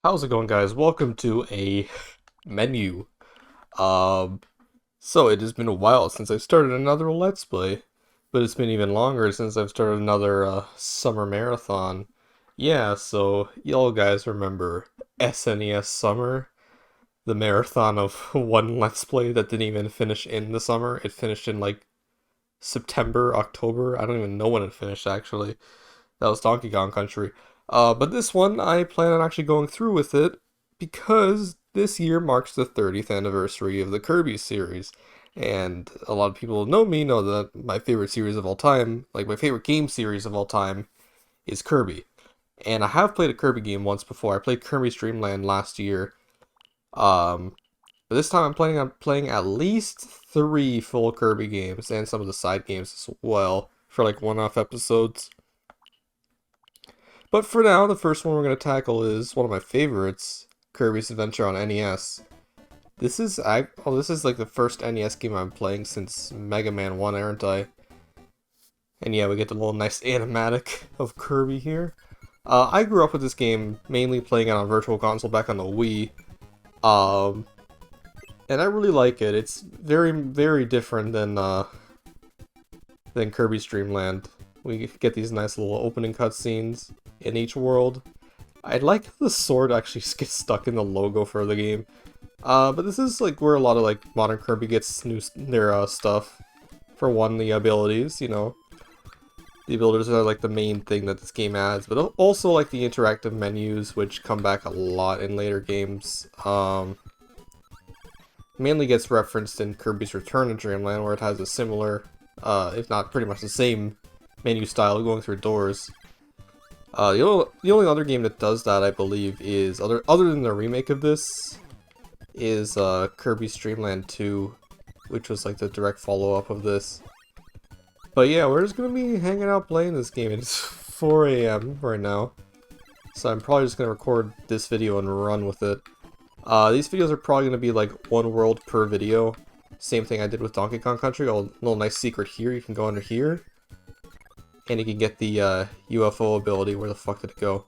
How's it going, guys? Welcome to a menu. Um, so it has been a while since I started another Let's Play, but it's been even longer since I've started another summer marathon. Yeah, so y'all guys remember SNES Summer, the marathon of one Let's Play that didn't even finish in the summer. It finished in like September, October. I don't even know when it finished actually. That was Donkey Kong Country. But this one, I plan on actually going through with it because this year marks the 30th anniversary of the Kirby series. And a lot of people who know me know that my favorite series of all time, like my favorite game series of all time, is Kirby. And I have played a Kirby game once before. I played Kirby's Dream Land last year. Um, but this time I'm planning on playing at least three full Kirby games and some of the side games as well for like one-off episodes. But for now, the first one we're going to tackle is one of my favorites, Kirby's Adventure on NES. This is like the first NES game I'm playing since Mega Man 1, aren't I? And yeah, we get the little nice animatic of Kirby here. I grew up with this game mainly playing it on Virtual Console back on the Wii. And I really like it. It's very, very different than Kirby's Dream Land. We get these nice little opening cutscenes in each world. I like how the sword actually gets stuck in the logo for the game. But this is like where a lot of like modern Kirby gets their stuff. For one, the abilities, you know. The abilities are like the main thing that this game adds, but also like the interactive menus, which come back a lot in later games. Mainly gets referenced in Kirby's Return to Dreamland, where it has a similar, if not pretty much the same menu style going through doors. The only other game that does that, I believe, is other than the remake of this, is Kirby's Dream Land 2, which was like the direct follow-up of this. But yeah, we're just gonna be hanging out playing this game. It's 4 a.m. right now, so I'm probably just gonna record this video and run with it. These videos are probably gonna be like one world per video. Same thing I did with Donkey Kong Country. Oh, little nice secret here. You can go under here. And you can get the UFO ability. Where the fuck did it go?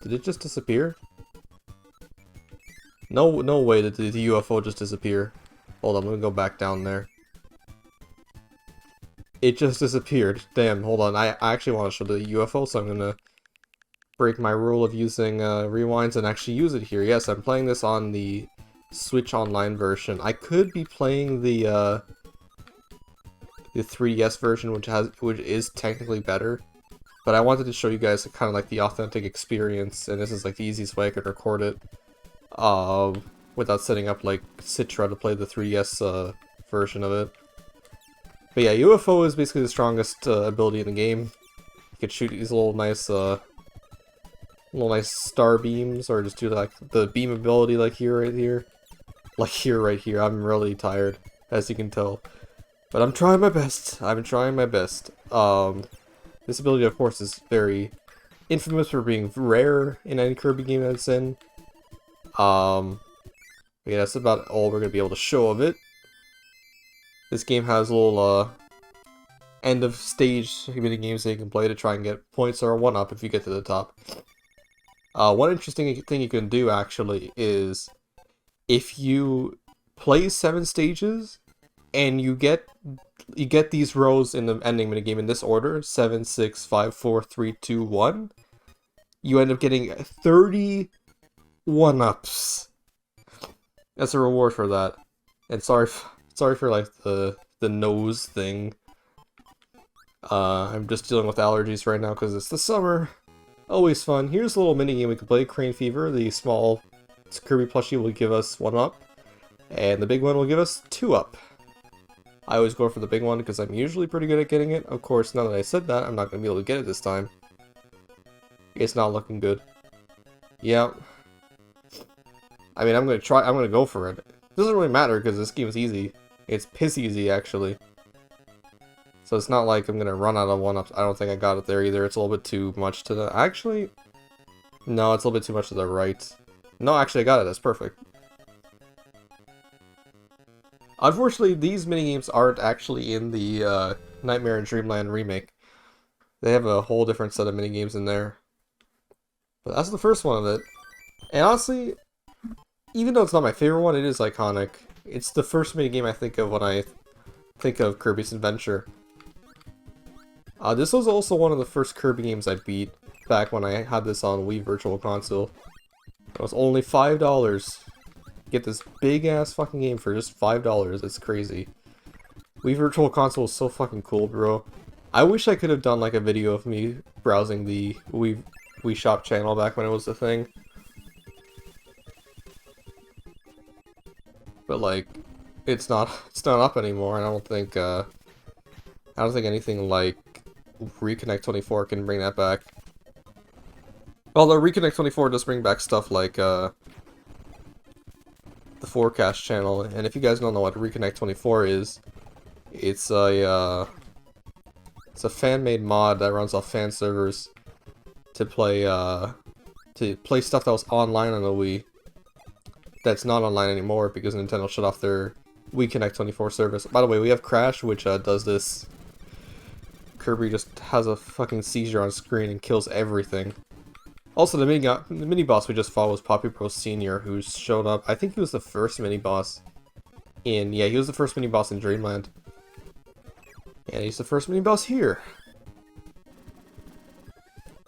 Did it just disappear? No way did the UFO just disappear. Hold on, let me go back down there. It just disappeared. Damn, hold on. I actually want to show the UFO, so I'm gonna break my rule of using rewinds and actually use it here. Yes, I'm playing this on the Switch Online version. I could be playing the 3DS version, which is technically better, but I wanted to show you guys kind of like the authentic experience, and this is like the easiest way I could record it, without setting up like Citra to play the 3DS version of it. But yeah, UFO is basically the strongest ability in the game. You could shoot these little nice star beams, or just do like the beam ability, like right here. I'm really tired, as you can tell. But I'm trying my best. I've been trying my best. This ability, of course, is very infamous for being rare in any Kirby game that it's in. Yeah, that's about all we're going to be able to show of it. This game has little, end of stage mini games that you can play to try and get points or a 1-up if you get to the top. One interesting thing you can do, actually, is if you play 7 stages, and you get these rows in the ending minigame in this order, 7, 6, 5, 4, 3, 2, 1, you end up getting 30 1-ups. That's a reward for that. And sorry for like the nose thing. I'm just dealing with allergies right now because it's the summer. Always fun. Here's a little minigame we can play. Crane Fever. The small Kirby plushie will give us 1-up, and the big one will give us 2-up. I always go for the big one because I'm usually pretty good at getting it. Of course, now that I said that, I'm not going to be able to get it this time. It's not looking good. Yeah. I mean, I'm going to go for it. It doesn't really matter because this game is easy. It's piss easy, actually. So it's not like I'm going to run out of 1-ups. I don't think I got it there either. It's a little bit too much to the... Actually, no, it's a little bit too much to the right. No, actually, I got it. That's perfect. Unfortunately, these minigames aren't actually in the Nightmare in Dreamland remake. They have a whole different set of minigames in there. But that's the first one of it. And honestly, even though it's not my favorite one, it is iconic. It's the first minigame I think of when I think of Kirby's Adventure. This was also one of the first Kirby games I beat back when I had this on Wii Virtual Console. It was only $5. Get this big ass fucking game for just $5. It's crazy. Wii Virtual Console is so fucking cool, bro. I wish I could have done like a video of me browsing the Wii Shop channel back when it was a thing. But like, it's not up anymore, and I don't think anything like Reconnect 24 can bring that back. Although Reconnect 24 does bring back stuff like the Forecast channel, and if you guys don't know what Reconnect 24 is, it's a fan-made mod that runs off fan servers to play stuff that was online on the Wii that's not online anymore because Nintendo shut off their Wii Connect 24 service. By the way, we have Crash, which does this. Kirby just has a fucking seizure on screen and kills everything. Also, the mini boss we just fought was Poppy Pro Senior, who showed up. I think he was the first mini boss in. Yeah, he was the first mini boss in Dreamland. And he's the first mini boss here.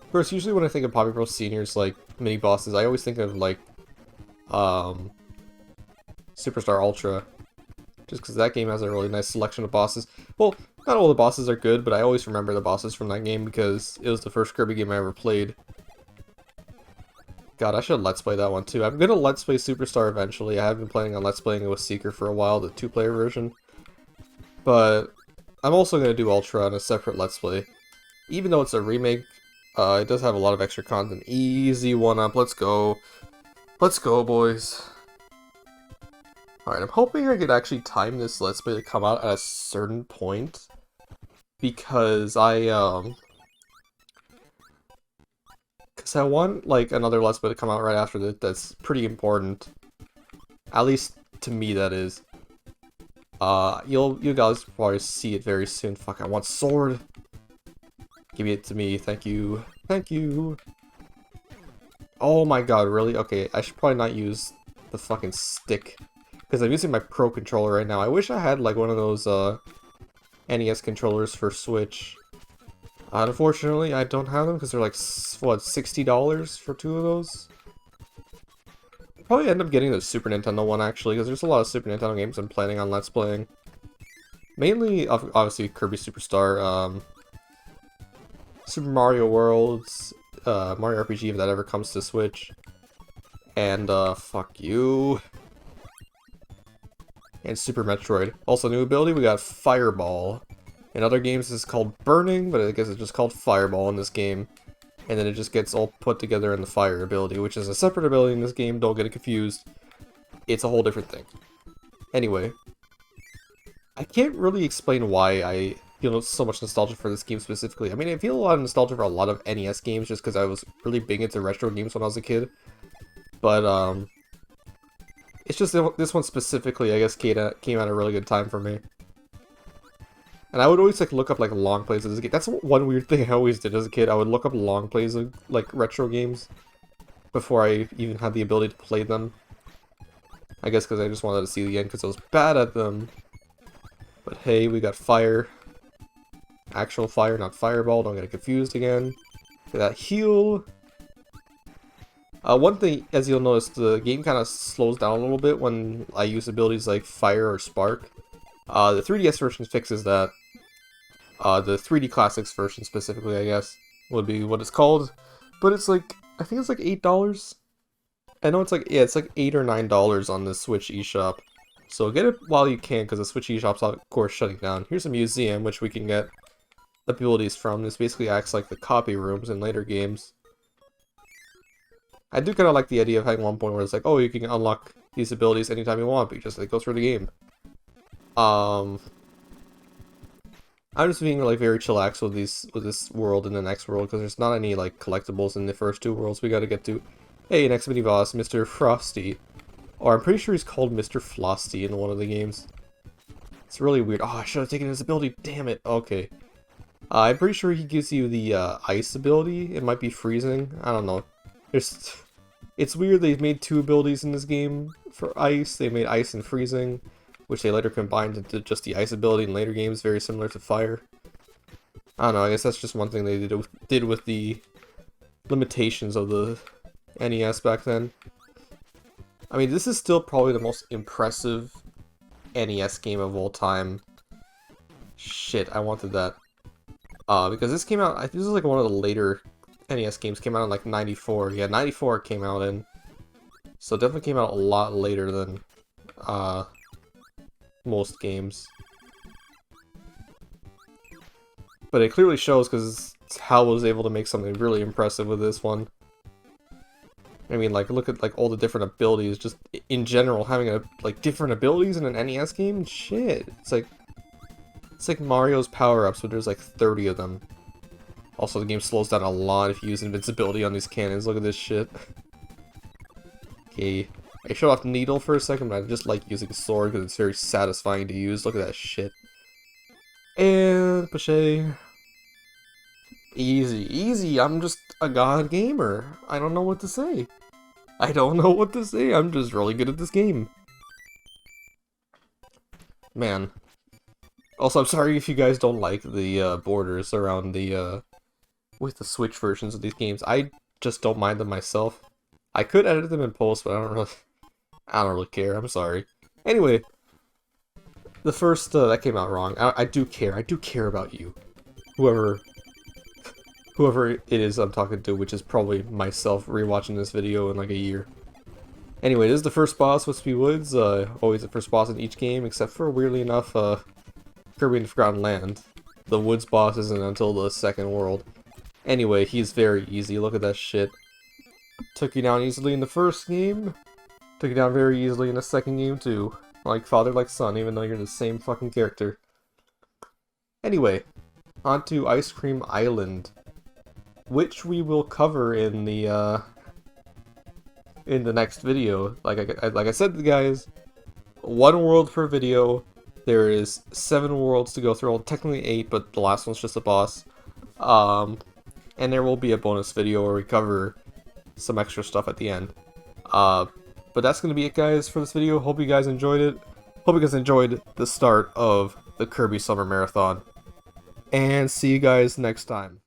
Of course, usually when I think of Poppy Pro Senior's like mini bosses, I always think of like Superstar Ultra. Just because that game has a really nice selection of bosses. Well, not all the bosses are good, but I always remember the bosses from that game because it was the first Kirby game I ever played. God, I should Let's Play that one too. I'm gonna Let's Play Superstar eventually. I have been planning on Let's Playing it with Seeker for a while, the 2-player version. But I'm also gonna do Ultra on a separate Let's Play. Even though it's a remake, it does have a lot of extra content. Easy 1-up, let's go. Let's go, boys. Alright, I'm hoping I could actually time this Let's Play to come out at a certain point. Because I want, like, another Let's Play to come out right after that that's pretty important. At least, to me, that is. You guys will probably see it very soon. Fuck, I want sword! Give it to me, thank you. Thank you! Oh my god, really? Okay, I should probably not use the fucking stick. Because I'm using my Pro controller right now. I wish I had, like, one of those, NES controllers for Switch. Unfortunately, I don't have them because they're like, what, $60 for 2 of those? I'll probably end up getting the Super Nintendo one, actually, because there's a lot of Super Nintendo games I'm planning on Let's Playing. Mainly, obviously, Kirby Superstar, Super Mario Worlds, Mario RPG if that ever comes to Switch. And, fuck you. And Super Metroid. Also, new ability, we got Fireball. In other games, it's called Burning, but I guess it's just called Fireball in this game. And then it just gets all put together in the Fire ability, which is a separate ability in this game, don't get it confused. It's a whole different thing. Anyway. I can't really explain why I feel so much nostalgia for this game specifically. I mean, I feel a lot of nostalgia for a lot of NES games, just because I was really big into retro games when I was a kid. But, it's just this one specifically, I guess, came at a really good time for me. And I would always, like, look up, like, long plays as a kid. That's one weird thing I always did as a kid. I would look up long plays of, like, retro games before I even had the ability to play them. I guess because I just wanted to see the end because I was bad at them. But hey, we got fire. Actual fire, not fireball. Don't get it confused again. Look at that heal. One thing, as you'll notice, the game kind of slows down a little bit when I use abilities like fire or spark. The 3DS version fixes that. The 3D Classics version specifically, I guess, would be what it's called. But it's like, I think it's like $8. I know it's like, yeah, it's like $8 or $9 on the Switch eShop. So get it while you can, because the Switch eShop's of course shutting down. Here's a museum, which we can get abilities from. This basically acts like the copy rooms in later games. I do kind of like the idea of having one point where it's like, oh, you can unlock these abilities anytime you want, but you just like, go through the game. I'm just being like very chillax with this world and the next world because there's not any like collectibles in the first 2 worlds we gotta get to. Hey, next mini boss, Mr. Frosty. Or I'm pretty sure he's called Mr. Flosty in one of the games. It's really weird. Oh, I should have taken his ability. Damn it. Okay. I'm pretty sure he gives you the ice ability. It might be freezing. I don't know. There's, it's weird they've made two abilities in this game for ice. They made ice and freezing, which they later combined into just the ice ability in later games, very similar to fire. I don't know, I guess that's just one thing they did with the limitations of the NES back then. I mean, this is still probably the most impressive NES game of all time. Shit, I wanted that. Because this came out, I think this is like one of the later NES games, came out in like 94. Yeah, 94 it came out in. So it definitely came out a lot later than most games. But it clearly shows because HAL was able to make something really impressive with this one. I mean, like, look at like all the different abilities, just in general, having like different abilities in an NES game. Shit, it's like Mario's power-ups, but there's like 30 of them. Also, the game slows down a lot if you use invincibility on these cannons. Look at this shit. Okay, I showed off Needle for a second, but I just like using a sword because it's very satisfying to use. Look at that shit. And Pache. Easy, easy. I'm just a god gamer. I don't know what to say. I don't know what to say. I'm just really good at this game. Man. Also, I'm sorry if you guys don't like the borders around the with the Switch versions of these games. I just don't mind them myself. I could edit them in post, but I don't really care. I'm sorry. Anyway, the first that came out wrong. I do care. I do care about you, whoever it is I'm talking to, which is probably myself rewatching this video in like a year. Anyway, this is the first boss, Wispy Woods. Always the first boss in each game, except for, weirdly enough, Kirby and the Forgotten Land. The Woods boss isn't until the second world. Anyway, he's very easy. Look at that shit. Took you down easily in the first game. Took you down very easily in the second game, too. Like father, like son, even though you're the same fucking character. Anyway, on to Ice Cream Island, which we will cover in the next video. Like I said, guys, 1 world per video. There is 7 worlds to go through. Well, technically 8, but the last one's just a boss. And there will be a bonus video where we cover some extra stuff at the end. But that's gonna be it, guys, for this video. Hope you guys enjoyed it. Hope you guys enjoyed the start of the Kirby Summer Marathon. And see you guys next time.